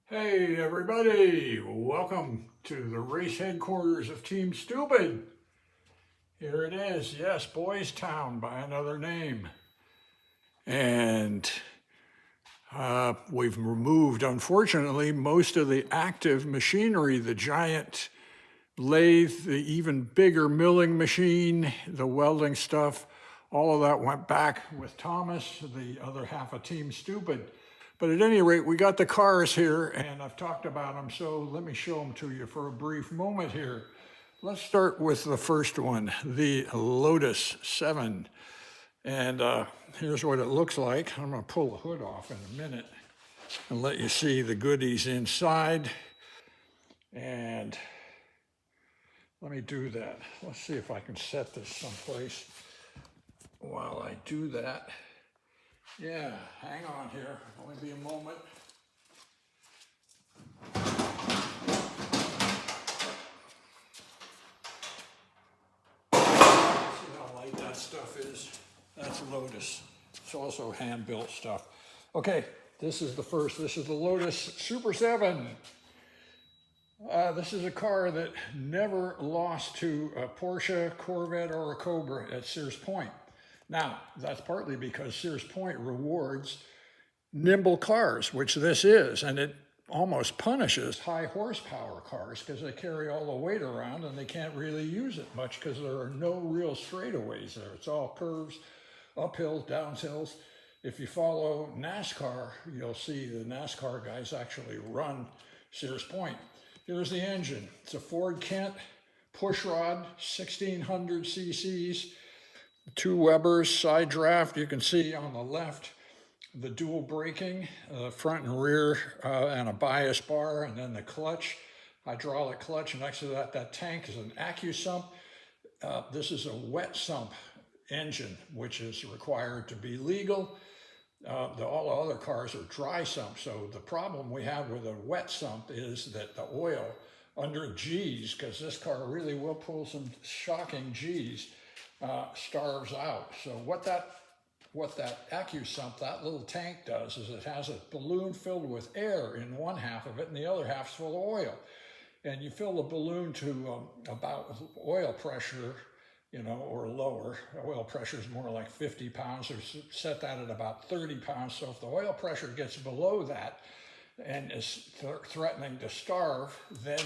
Hey everybody, welcome to the race headquarters of Team Stupid. Here it is, yes, Boys Town by another name. And we've removed, unfortunately, most of the active machinery, the giant lathe, the even bigger milling machine, the welding stuff. All of that went back with Thomas, the other half of Team Stupid. But at any rate, we got the cars here and I've talked about them, so let me show them to you for a brief moment here. Let's start with the first one, the Lotus 7. And here's what it looks like. I'm gonna pull the hood off in a minute and let you see the goodies inside. And let me do that. Let's see if I can set this someplace while I do that. Yeah, hang on here, only be a moment. See how light that stuff is? That's Lotus. It's also hand-built stuff. Okay, this is the first. This is the Lotus Super 7. This is a car that never lost to a Porsche, Corvette, or a Cobra at Sears Point. Now, that's partly because Sears Point rewards nimble cars, which this is, and it almost punishes high horsepower cars because they carry all the weight around and they can't really use it much because there are no real straightaways there. It's all curves, uphills, downhills. If you follow NASCAR, you'll see the NASCAR guys actually run Sears Point. Here's the engine. It's a Ford Kent pushrod, 1600 cc's, 2 Webers, side draft. You can see on the left the dual braking, front and rear, and a bias bar, and then the clutch, hydraulic clutch. And next to that, that tank is an AccuSump. This is a wet sump engine, which is required to be legal. All the other cars are dry sump. So the problem we have with a wet sump is that the oil under G's, because this car really will pull some shocking G's, starves out. So what that AccuSump, that little tank does is it has a balloon filled with air in one half of it and the other half's full of oil. And you fill the balloon to about oil pressure, or lower. Oil pressure is more like 50 pounds, or set that at about 30 pounds. So if the oil pressure gets below that and is threatening to starve, then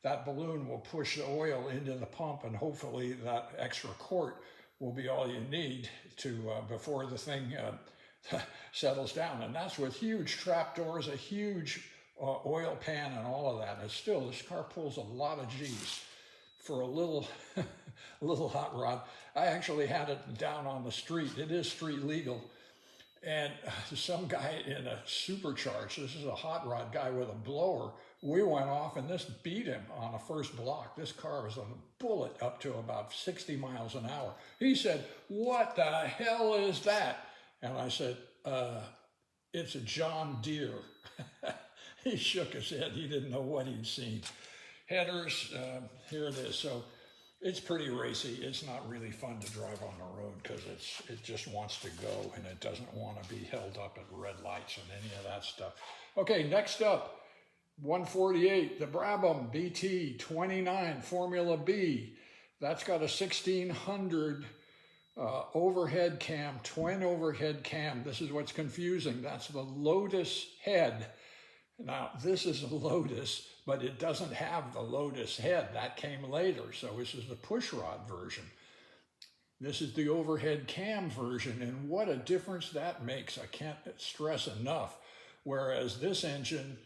that balloon will push the oil into the pump, and hopefully that extra quart will be all you need to before the thing settles down. And that's with huge trapdoors, a huge oil pan, and all of that. And still, this car pulls a lot of G's for a little little hot rod. I actually had it down on the street. It is street legal. And some guy in a supercharged, this is a hot rod guy with a blower, we went off and this beat him on the first block. This car was on a bullet up to about 60 miles an hour. He said, "What the hell is that?" And I said, "It's a John Deere." He shook his head. He didn't know what he'd seen. Headers, here it is. So it's pretty racy. It's not really fun to drive on the road because it just wants to go and it doesn't want to be held up at red lights and any of that stuff. Okay, next up, 148, the Brabham BT29 Formula B. That's got a 1600 overhead cam, twin overhead cam. This is what's confusing. That's the Lotus head. Now, this is a Lotus, but it doesn't have the Lotus head. That came later, so this is the pushrod version. This is the overhead cam version, and what a difference that makes. I can't stress enough. Whereas this engine,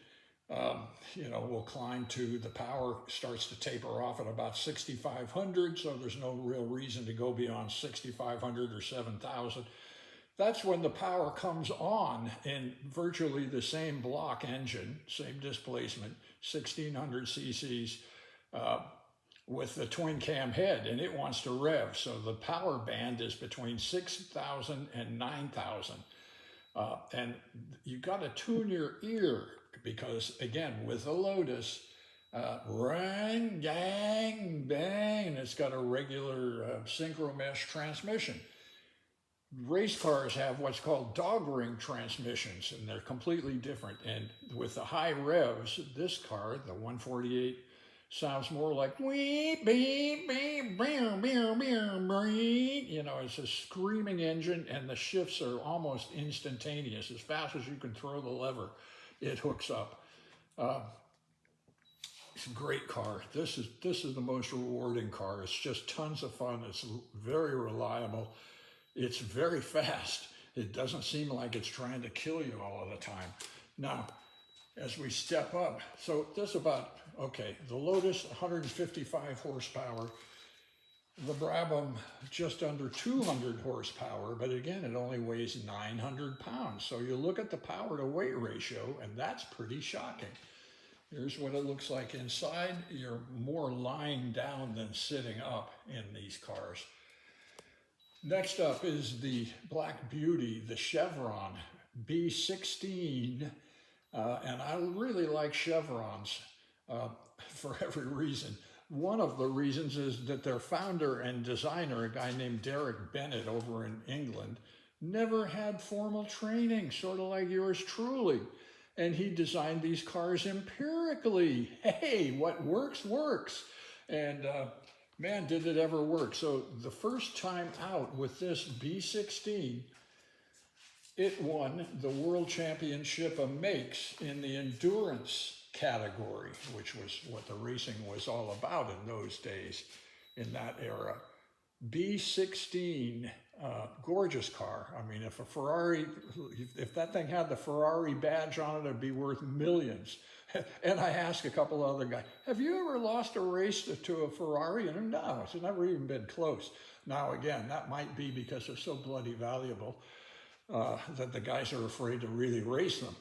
will climb to, the power starts to taper off at about 6,500, so there's no real reason to go beyond 6,500 or 7,000. That's when the power comes on in virtually the same block engine, same displacement, 1600 cc's, with the twin cam head, and it wants to rev. So the power band is between 6,000 and 9,000. And you got to tune your ear because, again, with the Lotus, ring, gang, bang, and it's got a regular synchro mesh transmission. race cars have what's called dog ring transmissions, and they're completely different. And with the high revs, this car, the 148, sounds more like wee beep beep beep beep beep. You know, it's a screaming engine, and the shifts are almost instantaneous. As fast as you can throw the lever, it hooks up. It's a great car. This is the most rewarding car. It's just tons of fun. It's very reliable. It's very fast. It doesn't seem like it's trying to kill you all of the time. Now, as we step up, so this about, okay, the Lotus, 155 horsepower, the Brabham, just under 200 horsepower, but again, it only weighs 900 pounds. So you look at the power to weight ratio, and that's pretty shocking. Here's what it looks like inside. You're more lying down than sitting up in these cars. Next up is the Black Beauty, the Chevron B16. And I really like Chevrons for every reason. One of the reasons is that their founder and designer, a guy named Derek Bennett over in England, never had formal training, sort of like yours truly. And he designed these cars empirically. Hey, what works, works. And man, did it ever work. So the first time out with this B16, it won the World Championship of Makes in the endurance category, which was what the racing was all about in those days, in that era. B16, gorgeous car. I mean, if a Ferrari, if that thing had the Ferrari badge on it, it'd be worth millions. And I asked a couple of other guys, have you ever lost a race to a Ferrari? And no, it's never even been close. Now, again, that might be because they're so bloody valuable that the guys are afraid to really race them.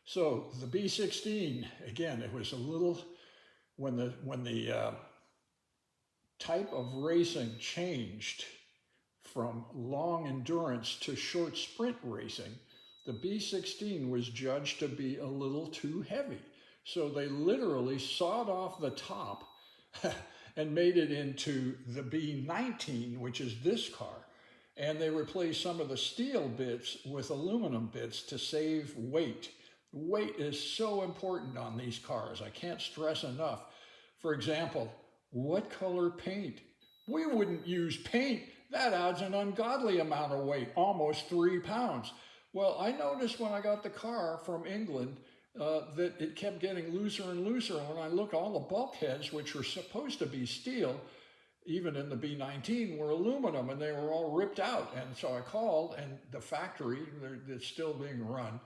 So the B16, again, it was a little, when the type of racing changed from long endurance to short sprint racing, the B16 was judged to be a little too heavy. So they literally sawed off the top and made it into the B19, which is this car. And they replaced some of the steel bits with aluminum bits to save weight. Weight is so important on these cars. I can't stress enough. For example, what color paint? We wouldn't use paint. That adds an ungodly amount of weight, almost 3 pounds. Well, I noticed when I got the car from England that it kept getting looser and looser. And when I look, all the bulkheads, which were supposed to be steel, even in the B19, were aluminum, and they were all ripped out. And so I called, and the factory, it's still being run,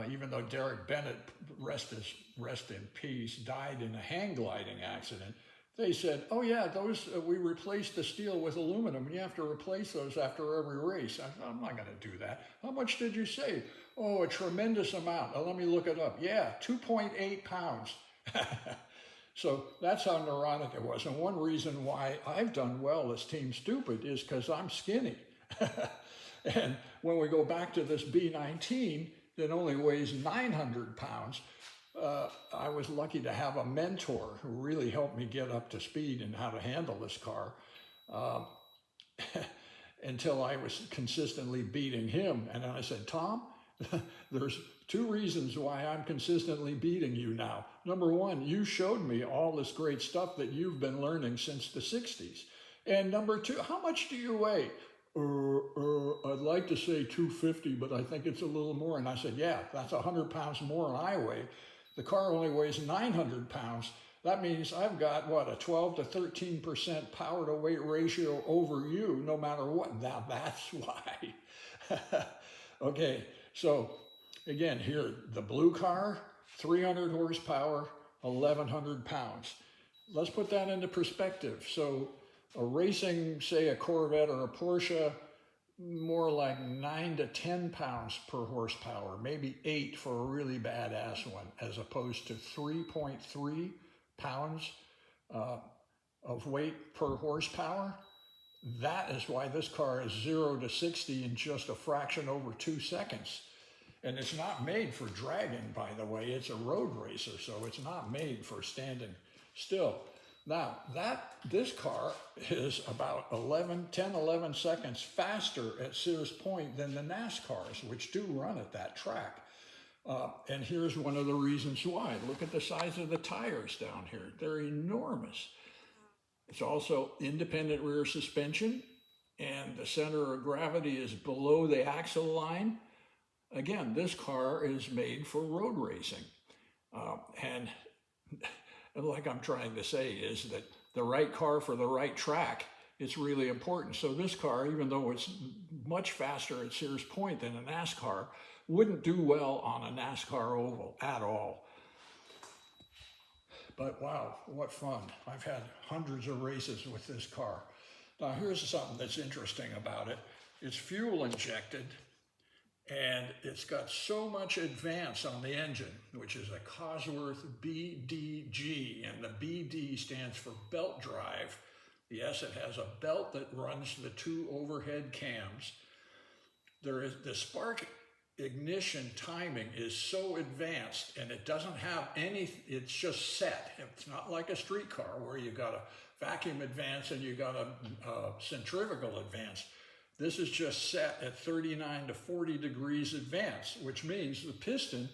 even though Derek Bennett, rest in peace, died in a hang gliding accident. They said, oh yeah, those we replaced the steel with aluminum, and you have to replace those after every race. I said, I'm not going to do that. How much did you save? Oh, a tremendous amount. Let me look it up. Yeah, 2.8 pounds. So that's how neurotic it was. And one reason why I've done well as Team Stupid is because I'm skinny. And when we go back to this B19 that only weighs 900 pounds, I was lucky to have a mentor who really helped me get up to speed and how to handle this car until I was consistently beating him. And then I said, Tom, there's 2 reasons why I'm consistently beating you now. Number 1, you showed me all this great stuff that you've been learning since the 60s. And number 2, how much do you weigh? I'd like to say 250, but I think it's a little more. And I said, yeah, that's 100 pounds more than I weigh. The car only weighs 900 pounds. That means I've got, what, a 12 to 13% power to weight ratio over you, no matter what. Now that's why. Okay, so again, here, the blue car, 300 horsepower, 1,100 pounds. Let's put that into perspective. So a racing, say a Corvette or a Porsche, more like 9 to 10 pounds per horsepower, maybe 8 for a really badass one, as opposed to 3.3 pounds of weight per horsepower. That is why this car is 0 to 60 in just a fraction over 2 seconds. And it's not made for dragging, by the way. It's a road racer, so it's not made for standing still. Now, this car is about 10, 11 seconds faster at Sears Point than the NASCARs, which do run at that track. And here's one of the reasons why. Look at the size of the tires down here. They're enormous. It's also independent rear suspension, and the center of gravity is below the axle line. Again, this car is made for road racing. And like I'm trying to say is that the right car for the right track, it's really important. So this car, even though it's much faster at Sears Point than a NASCAR, wouldn't do well on a NASCAR oval at all. But wow, what fun. I've had hundreds of races with this car. Now here's something that's interesting about it. It's fuel injected, and it's got so much advance on the engine, which is a Cosworth BDG, and the BD stands for belt drive. Yes, it has a belt that runs the two overhead cams. The spark ignition timing is so advanced, and it doesn't have it's just set. It's not like a street car where you got a vacuum advance and you got a centrifugal advance. This is just set at 39 to 40 degrees advance, which means the piston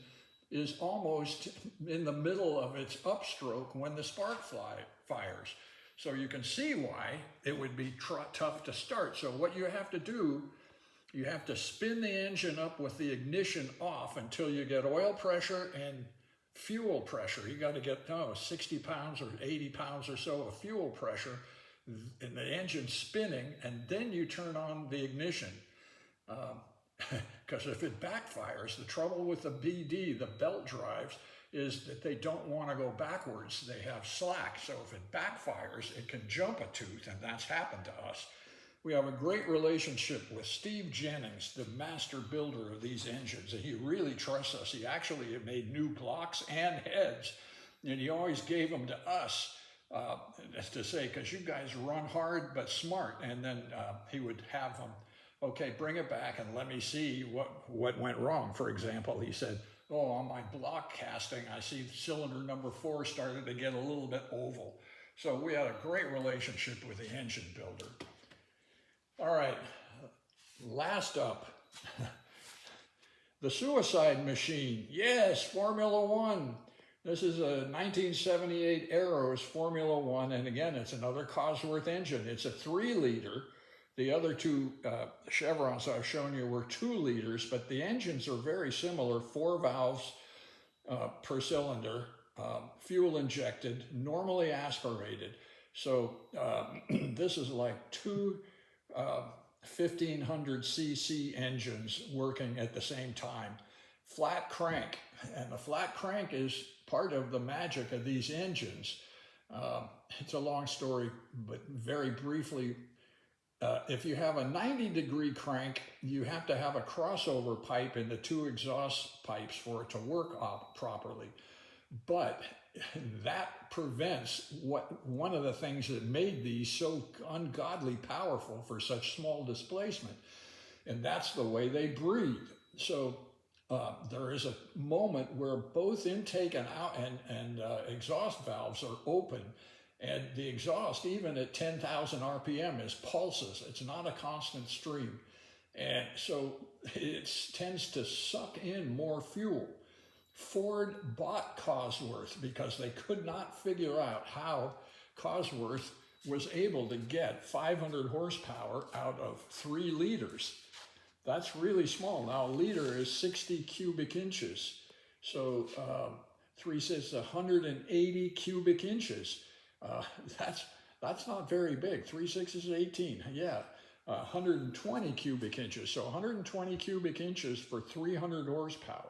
is almost in the middle of its upstroke when the spark fires. So you can see why it would be tough to start. So what you have to do, you have to spin the engine up with the ignition off until you get oil pressure and fuel pressure. You got to get 60 pounds or 80 pounds or so of fuel pressure in the engine spinning, and then you turn on the ignition. Because if it backfires, the trouble with the BD, the belt drives, is that they don't want to go backwards. They have slack. So if it backfires, it can jump a tooth, and that's happened to us. We have a great relationship with Steve Jennings, the master builder of these engines, and he really trusts us. He actually made new blocks and heads, and he always gave them to us to say, because you guys run hard but smart. And then he would have them, okay, bring it back and let me see what went wrong. For example, he said, oh, on my block casting, I see cylinder number 4 started to get a little bit oval. So we had a great relationship with the engine builder. All right, last up, the Suicide Machine. Yes, Formula One. This is a 1978 Aeros Formula One, and again, it's another Cosworth engine. It's a 3-liter. The other two Chevrons I've shown you were 2 liters, but the engines are very similar, 4 valves per cylinder, fuel injected, normally aspirated. So this is like 2 1500 cc engines working at the same time. Flat crank, and the flat crank is part of the magic of these engines. It's a long story, but very briefly, if you have a 90-degree crank, you have to have a crossover pipe in the 2 exhaust pipes for it to work properly. But that prevents one of the things that made these so ungodly powerful for such small displacement, and that's the way they breathe. So there is a moment where both intake and exhaust valves are open, and the exhaust, even at 10,000 RPM, is pulses. It's not a constant stream, and so it tends to suck in more fuel. Ford bought Cosworth because they could not figure out how Cosworth was able to get 500 horsepower out of 3 liters. That's really small. Now, a liter is 60 cubic inches. So 3 says 180 cubic inches. That's not very big. 3 6 is 18. Yeah, 120 cubic inches. So 120 cubic inches for 300 horsepower.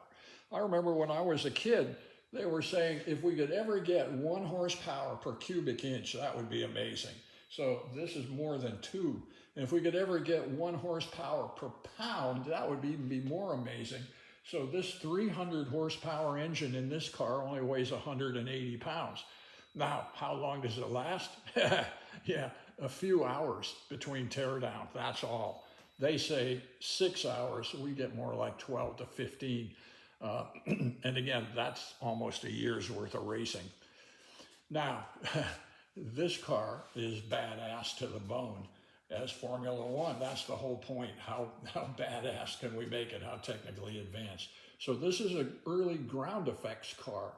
I remember when I was a kid, they were saying if we could ever get 1 horsepower per cubic inch, that would be amazing. So this is more than 2. And if we could ever get 1 horsepower per pound, that would even be more amazing. So this 300 horsepower engine in this car only weighs 180 pounds. Now, how long does it last? Yeah, a few hours between teardown, that's all. They say 6 hours, we get more like 12 to 15. And again, that's almost a year's worth of racing. Now, this car is badass to the bone. As Formula One, that's the whole point. How badass can we make it? How technically advanced? So this is an early ground effects car,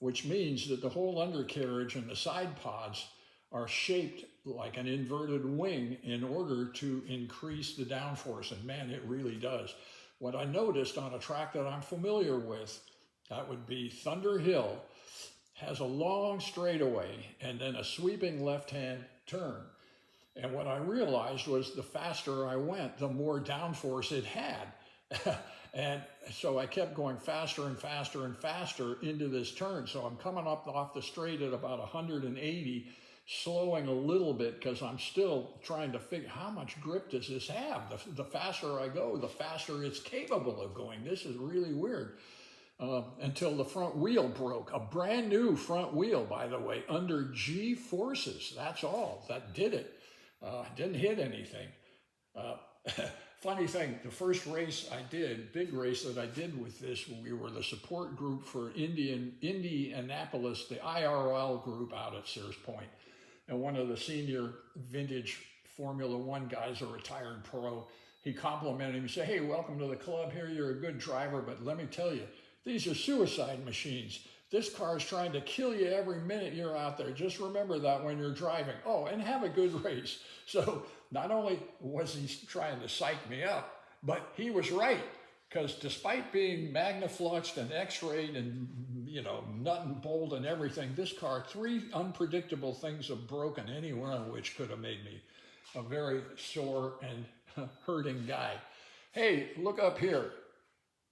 which means that the whole undercarriage and the side pods are shaped like an inverted wing in order to increase the downforce. And man, it really does. What I noticed on a track that I'm familiar with, that would be Thunder Hill, has a long straightaway and then a sweeping left-hand turn. And what I realized was the faster I went, the more downforce it had. And so I kept going faster and faster and faster into this turn. So I'm coming up off the straight at about 180, slowing a little bit because I'm still trying to figure how much grip does this have. The faster I go, the faster it's capable of going. This is really weird. Until the front wheel broke. A brand new front wheel, by the way, under G forces. That's all. That did it. Didn't hit anything. Funny thing, the first race I did, big race that I did with this, we were the support group for Indianapolis, the IRL group out at Sears Point. And one of the senior vintage Formula One guys, a retired pro, he complimented him. He said, "Hey, welcome to the club here. You're a good driver, but let me tell you, these are suicide machines. This car is trying to kill you every minute you're out there. Just remember that when you're driving. Oh, and have a good race." So not only was he trying to psych me up, but he was right. Because despite being magnafluxed and x-rayed and, you know, nut and bolt and everything, this car, 3 unpredictable things have broken, any one of which could have made me a very sore and hurting guy. Hey, look up here.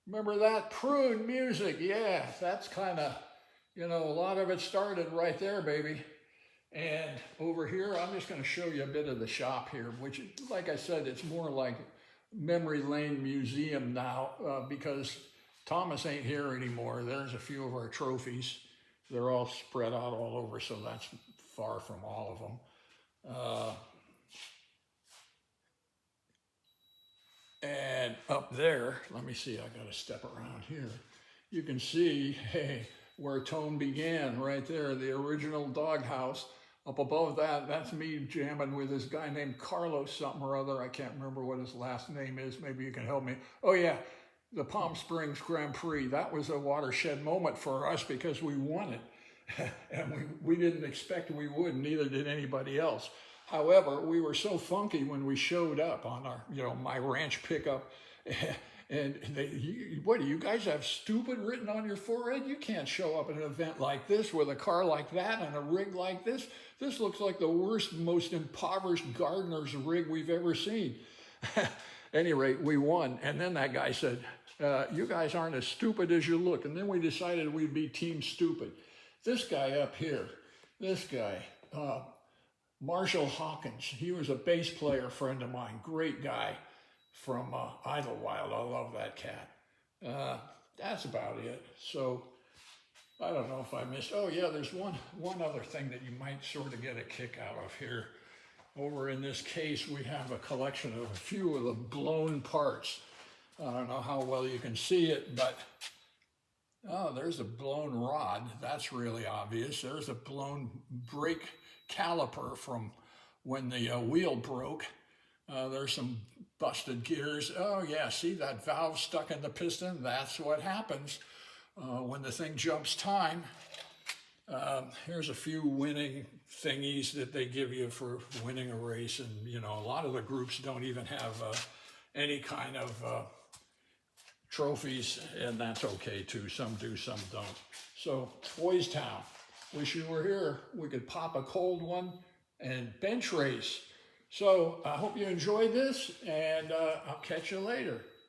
Remember that? Prune music. Yeah, that's kind of, you know, a lot of it started right there, baby. And over here, I'm just going to show you a bit of the shop here, which, like I said, it's more like Memory Lane Museum now because Thomas ain't here anymore. There's a few of our trophies. They're all spread out all over, so that's far from all of them. And up there, let me see, I got to step around here. You can see, hey, where Tone began right there, the original doghouse. Up above that, that's me jamming with this guy named Carlos something or other. I can't remember what his last name is. Maybe you can help me. Oh yeah, the Palm Springs Grand Prix. That was a watershed moment for us because we won it. And we didn't expect we would, neither did anybody else. However, we were so funky when we showed up on our, you know, my ranch pickup. And what, do you guys have stupid written on your forehead? You can't show up at an event like this with a car like that and a rig like this. This looks like the worst, most impoverished gardener's rig we've ever seen. Any rate, we won. And then that guy said, you guys aren't as stupid as you look. And then we decided we'd be Team Stupid. This guy up here, this guy, Marshall Hawkins, he was a bass player friend of mine, great guy. From Idlewild. I love that cat. That's about it. So I don't know if I missed. Oh yeah, there's one other thing that you might sort of get a kick out of here. Over in this case, we have a collection of a few of the blown parts. I don't know how well you can see it, but oh, there's a blown rod. That's really obvious. There's a blown brake caliper from when the wheel broke. There's some busted gears. Oh yeah, see that valve stuck in the piston? That's what happens when the thing jumps time. Here's a few winning thingies that they give you for winning a race. And you know, a lot of the groups don't even have any kind of trophies, and that's okay too. Some do, some don't. So Boys Town, wish you were here. We could pop a cold one and bench race. So I hope you enjoyed this, and I'll catch you later.